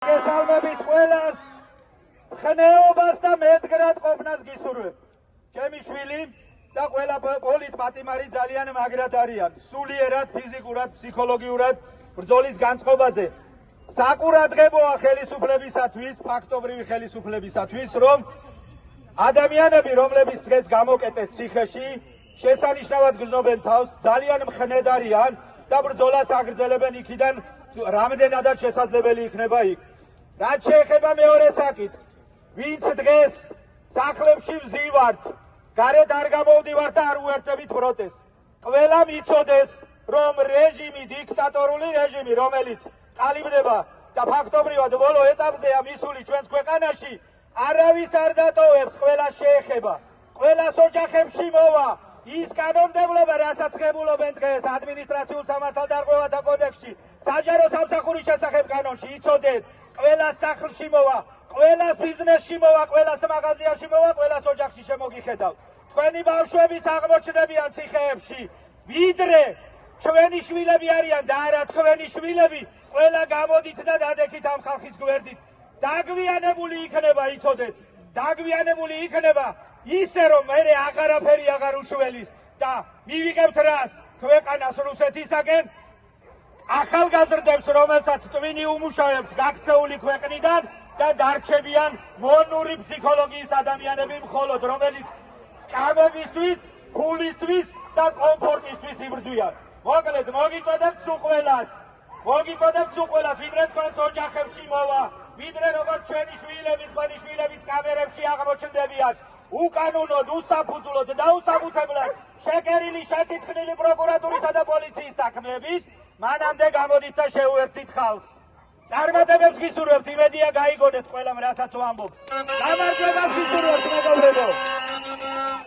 გესალმებით ყველას, ხნეობას და მედგრად ყოფნას გისურვებ. ჩემი შვილი და ყველა პოლიტ-პატიმარი ძალიან მაგრად არიან, სულიერად, ფიზიკურად, ფსიქოლოგიურად ბრძოლის განწყობაზე. საყურადღებოა ხელისუფლებისათვის, ფაქტობრივი ხელისუფლებისათვის, რომ ადამიანები, რომლებიც დღეს გამოკეტეს ციხეში, შესანიშნავად გრძნობენ თავს, ძალიან მხნედ არიან და ბრძოლას აგრძელებენ იქიდან რამდენადაც შესაძლებელი იქნება იქ. რაც შეეხება მეორე საკითხს, ვინც დღეს სახლებში ვზივართ, გარეთ არ გამოვდივართ და არ უერთდებით პროტესტს. ყველამ იცოდეს, რომ რეჟიმი, დიქტატორული რეჟიმი, რომელიც ყალიბდება და ფაქტობრივად ბოლო ეტაპზეა მისული ჩვენს ქვეყანაში, არავის არ დატოვებს, ყველა შეეხება. ყველას ოჯახებში მოვა ის კანონმდებლობა, რასაც ღებულობენ დღეს ადმინისტრაციულ სამართალდარღვევათა კოდექსში, საჯარო სამსახურის შესახებ კანონში, იცოდეთ, ყველას სახლში მოვა, ყველას ბიზნესში მოვა, ყველას მაღაზიაში მოვა, ყველას ოჯახში შემოგიხედავ. თქვენი ბავშვებიც აღმოჩნდებიან ციხეებში, ვიდრე ჩვენი შვილები არიან და არა თქვენი შვილები, ყველა გამოდით და დადექით ამ ხალხის გვერდით. დაგვიანებული იქნება, იცოდეთ, დაგვიანებული იქნება ისე, რომ მერე აღარაფერი აღარ უშველის და მივიღებთ რას ქვეყანას რუსეთისაგენ, ახალგაზრდებს, რომელსაც ტვინი უმუშავებთ გაქცეული ქვეყნიდან და დარჩებიან მონური ფსიქოლოგიის ადამიანები მხოლოდ, რომელიც სკამებისთვის, გულისთვის და კომფორტისთვის იბრძვიან. მოკლედ, მოგიწოდებთ უყველას, ვიდრე თქვენს ოჯახებში მოვა, ვიდრე როგორც ჩვენი შვილები, თქვენი შვილებიც კამერებში აღმოჩნდებიან, უკანონოდ, უსაფუძვლოდ და უსაფუთებლად შეკერილი, შეთითხნილი პროკურატურისა და პოლიციის საქმეების, მანამდე გამოდით და შეუერთდით ხალხს. წარმატებებს გისურვებთ, იმედია გაიგონეთ ყველამ, რასაც ვამბობ. გამარჯვებას გისურვებთ.